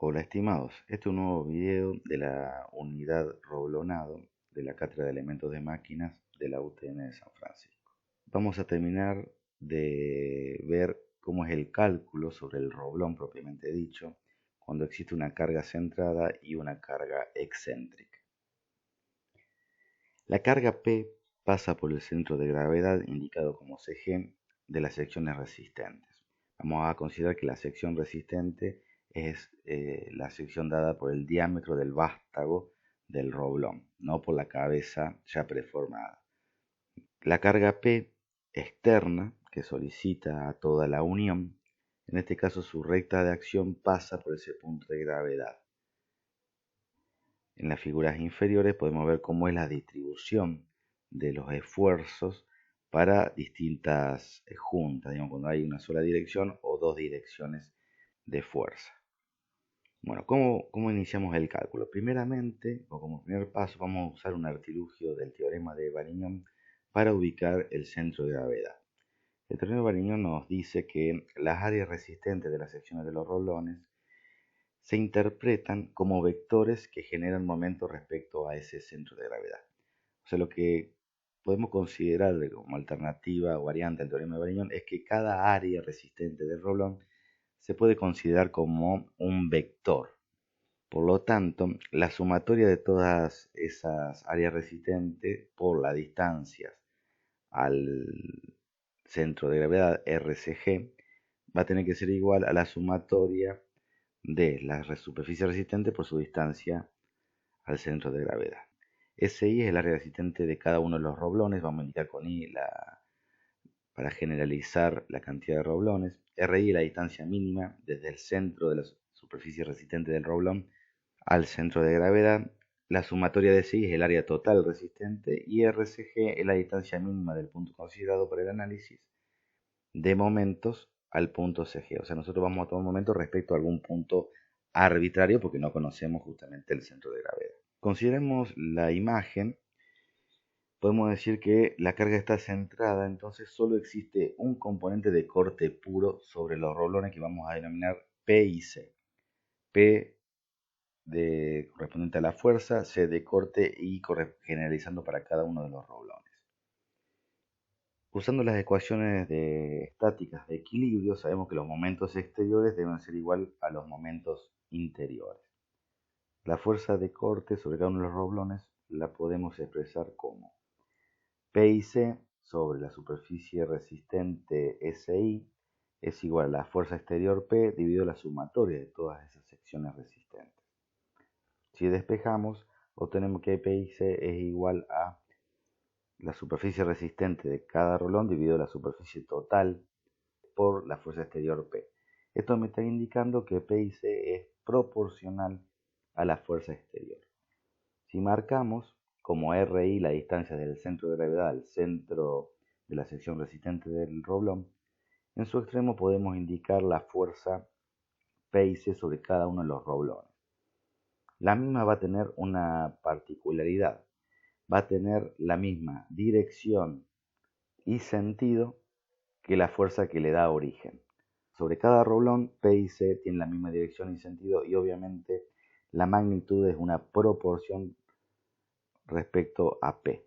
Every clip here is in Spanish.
Hola estimados, este es un nuevo video de la unidad Roblonado de la Cátedra de Elementos de Máquinas de la UTN de San Francisco. Vamos a terminar de ver cómo es el cálculo sobre el roblón propiamente dicho, cuando existe una carga centrada y una carga excéntrica. La carga P pasa por el centro de gravedad indicado como CG de las secciones resistentes. Vamos a considerar que la sección resistente es la sección dada por el diámetro del vástago del roblón, no por la cabeza ya preformada. La carga P externa, que solicita a toda la unión, en este caso su recta de acción pasa por ese punto de gravedad. En las figuras inferiores podemos ver cómo es la distribución de los esfuerzos para distintas juntas, digamos, cuando hay una sola dirección o dos direcciones de fuerza. Bueno, ¿cómo iniciamos el cálculo? Primeramente, o como primer paso, vamos a usar un artilugio del teorema de Varignon para ubicar el centro de gravedad. El teorema de Varignon nos dice que las áreas resistentes de las secciones de los roblones se interpretan como vectores que generan momentos respecto a ese centro de gravedad. O sea, lo que podemos considerar como alternativa o variante al teorema de Varignon es que cada área resistente del roblón se puede considerar como un vector. Por lo tanto, la sumatoria de todas esas áreas resistentes por las distancias al centro de gravedad RCG va a tener que ser igual a la sumatoria de la superficie resistente por su distancia al centro de gravedad. SI es el área resistente de cada uno de los roblones, vamos a indicar con I para generalizar la cantidad de roblones. RI es la distancia mínima desde el centro de la superficie resistente del roblón al centro de gravedad. La sumatoria de SI es el área total resistente y RCG es la distancia mínima del punto considerado para el análisis de momentos al punto CG. O sea, nosotros vamos a tomar un momento respecto a algún punto arbitrario porque no conocemos justamente el centro de gravedad. Consideremos la imagen. Podemos decir que la carga está centrada, entonces solo existe un componente de corte puro sobre los roblones que vamos a denominar P y C. P correspondiente a la fuerza, C de corte y generalizando para cada uno de los roblones. Usando las ecuaciones estáticas de equilibrio, sabemos que los momentos exteriores deben ser igual a los momentos interiores. La fuerza de corte sobre cada uno de los roblones la podemos expresar como P y C sobre la superficie resistente SI es igual a la fuerza exterior P dividido la sumatoria de todas esas secciones resistentes. Si despejamos, obtenemos que P y C es igual a la superficie resistente de cada rolón dividido la superficie total por la fuerza exterior P. Esto me está indicando que P y C es proporcional a la fuerza exterior. Si marcamos como RI la distancia del centro de gravedad al centro de la sección resistente del roblón, en su extremo podemos indicar la fuerza P y C sobre cada uno de los roblones. La misma va a tener una particularidad, va a tener la misma dirección y sentido que la fuerza que le da origen. Sobre cada roblón, P y C tienen la misma dirección y sentido y obviamente la magnitud es una proporción respecto a P.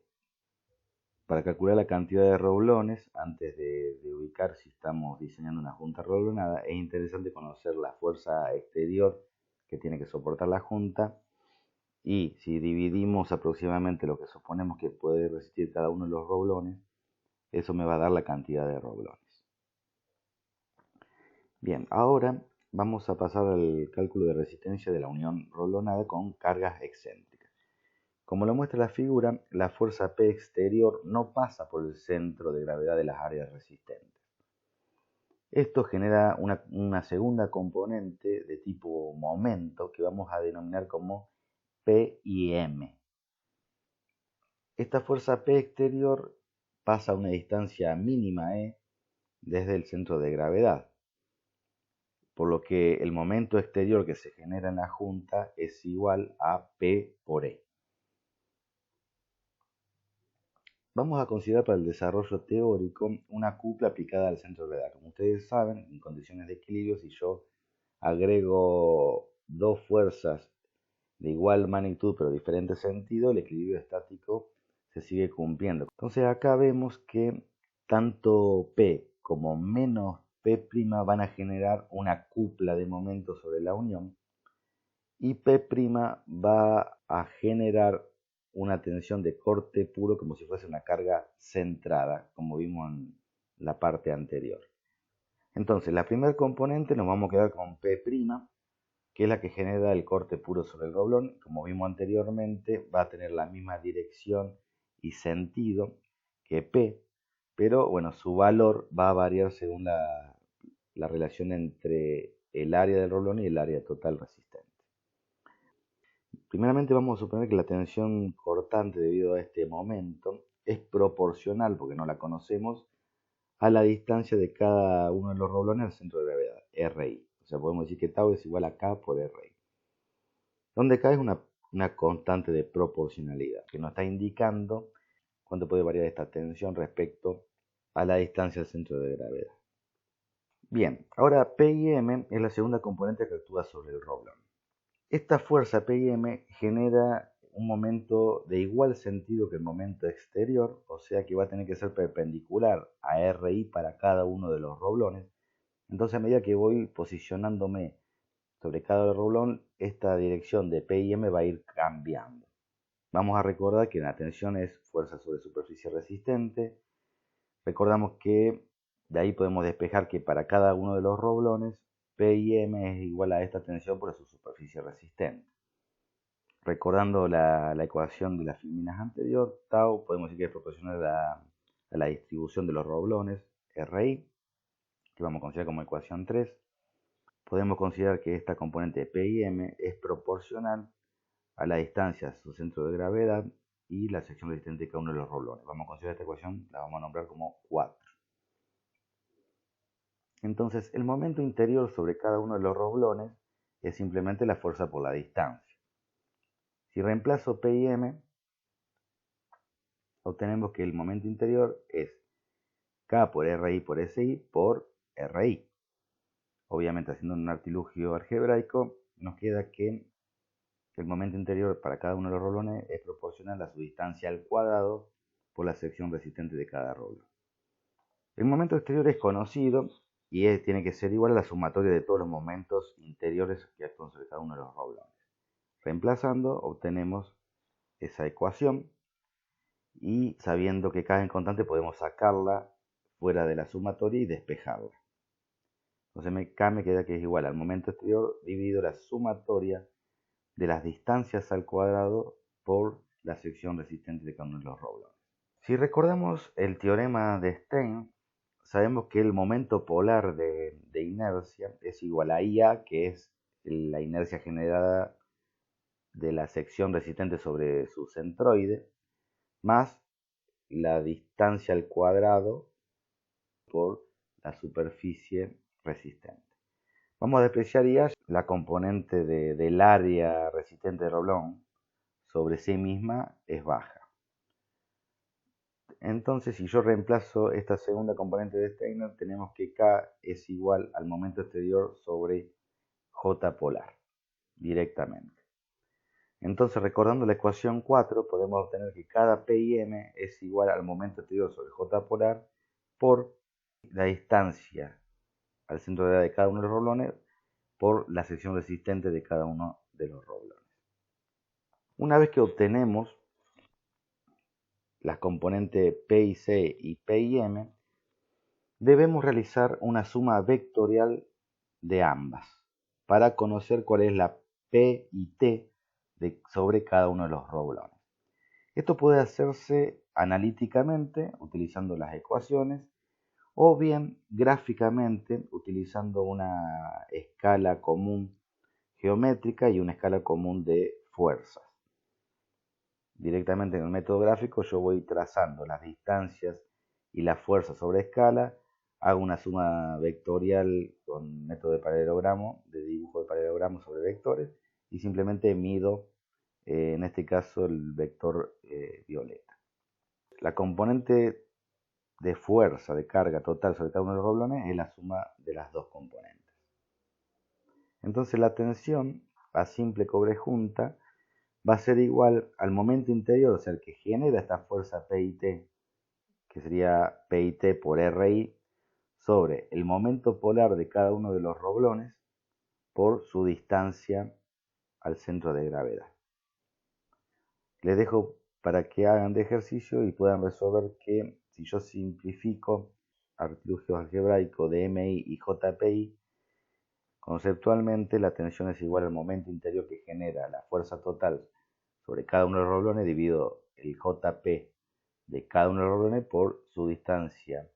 Para calcular la cantidad de roblones, antes de ubicar si estamos diseñando una junta roblonada, es interesante conocer la fuerza exterior que tiene que soportar la junta y si dividimos aproximadamente lo que suponemos que puede resistir cada uno de los roblones, eso me va a dar la cantidad de roblones. Bien, ahora vamos a pasar al cálculo de resistencia de la unión roblonada con cargas excéntricas. Como lo muestra la figura, la fuerza P exterior no pasa por el centro de gravedad de las áreas resistentes. Esto genera una segunda componente de tipo momento que vamos a denominar como P y M. Esta fuerza P exterior pasa a una distancia mínima E desde el centro de gravedad, por lo que el momento exterior que se genera en la junta es igual a P por E. Vamos a considerar para el desarrollo teórico una cupla aplicada al centro de gravedad. Como ustedes saben, en condiciones de equilibrio, si yo agrego dos fuerzas de igual magnitud pero diferente sentido, el equilibrio estático se sigue cumpliendo. Entonces acá vemos que tanto P como menos P' van a generar una cupla de momentos sobre la unión y P' va a generar una tensión de corte puro como si fuese una carga centrada, como vimos en la parte anterior. Entonces, la primer componente nos vamos a quedar con P', que es la que genera el corte puro sobre el roblón. Como vimos anteriormente, va a tener la misma dirección y sentido que P, pero bueno, su valor va a variar según la relación entre el área del roblón y el área total resistente. Primeramente vamos a suponer que la tensión cortante debido a este momento es proporcional, porque no la conocemos, a la distancia de cada uno de los roblones al centro de gravedad, RI. O sea, podemos decir que tau es igual a K por RI. Donde K es una constante de proporcionalidad, que nos está indicando cuánto puede variar esta tensión respecto a la distancia al centro de gravedad. Bien, ahora P y M es la segunda componente que actúa sobre el roblón. Esta fuerza P y M genera un momento de igual sentido que el momento exterior, o sea que va a tener que ser perpendicular a RI para cada uno de los roblones. Entonces, a medida que voy posicionándome sobre cada roblón, esta dirección de P y M va a ir cambiando. Vamos a recordar que la tensión es fuerza sobre superficie resistente. Recordamos que de ahí podemos despejar que para cada uno de los roblones, P y M es igual a esta tensión por su superficie resistente. Recordando la ecuación de las filminas anterior, tau podemos decir que es proporcional a la distribución de los roblones, RI, que vamos a considerar como ecuación 3. Podemos considerar que esta componente P y M es proporcional a la distancia a su centro de gravedad y la sección resistente de cada uno de los roblones. Vamos a considerar esta ecuación, la vamos a nombrar como 4. Entonces, el momento interior sobre cada uno de los roblones es simplemente la fuerza por la distancia. Si reemplazo P y M, obtenemos que el momento interior es K por RI por SI por RI. Obviamente, haciendo un artilugio algebraico, nos queda que el momento interior para cada uno de los roblones es proporcional a su distancia al cuadrado por la sección resistente de cada roblón. El momento exterior es conocido y tiene que ser igual a la sumatoria de todos los momentos interiores que actúan sobre cada uno de los roblones. Reemplazando, obtenemos esa ecuación y sabiendo que K es constante podemos sacarla fuera de la sumatoria y despejarla. Entonces K me queda que es igual al momento exterior dividido la sumatoria de las distancias al cuadrado por la sección resistente de cada uno de los roblones. Si recordamos el teorema de Stein, sabemos que el momento polar de inercia es igual a IA, que es la inercia generada de la sección resistente sobre su centroide, más la distancia al cuadrado por la superficie resistente. Vamos a despreciar IA, la componente del área resistente del roblón sobre sí misma es baja. Entonces, si yo reemplazo esta segunda componente de Steiner, tenemos que K es igual al momento exterior sobre J polar, directamente. Entonces, recordando la ecuación 4, podemos obtener que cada P y M es igual al momento exterior sobre J polar por la distancia al centro de gravedad de cada uno de los roblones por la sección resistente de cada uno de los roblones. Una vez que obtenemos las componentes P y C y P y M, debemos realizar una suma vectorial de ambas para conocer cuál es la P y T sobre cada uno de los roblones. Esto puede hacerse analíticamente utilizando las ecuaciones o bien gráficamente utilizando una escala común geométrica y una escala común de fuerzas. Directamente en el método gráfico yo voy trazando las distancias y las fuerzas sobre escala, hago una suma vectorial con método de paralelogramo, de dibujo de paralelogramo sobre vectores y simplemente mido, en este caso, el vector violeta. La componente de fuerza, de carga total sobre cada uno de los roblones es la suma de las dos componentes. Entonces la tensión a simple cobre junta va a ser igual al momento interior, o sea, el que genera esta fuerza PIT, que sería PIT por RI, sobre el momento polar de cada uno de los roblones por su distancia al centro de gravedad. Les dejo para que hagan de ejercicio y puedan resolver que si yo simplifico artilugios algebraicos de MI y JPI, conceptualmente la tensión es igual al momento interior que genera la fuerza total sobre cada uno de los roblones dividido el JP de cada uno de los roblones por su distancia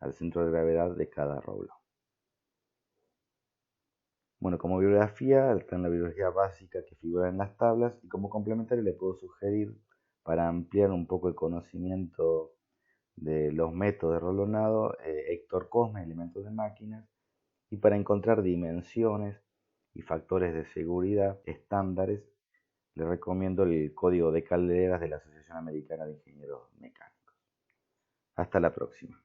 al centro de gravedad de cada roblón. Bueno, como bibliografía está la bibliografía básica que figura en las tablas y como complementario le puedo sugerir para ampliar un poco el conocimiento de los métodos de roblonado, Héctor Cosme, Elementos de Máquinas, y para encontrar dimensiones y factores de seguridad estándares, les recomiendo el Código de Calderas de la Asociación Americana de Ingenieros Mecánicos. Hasta la próxima.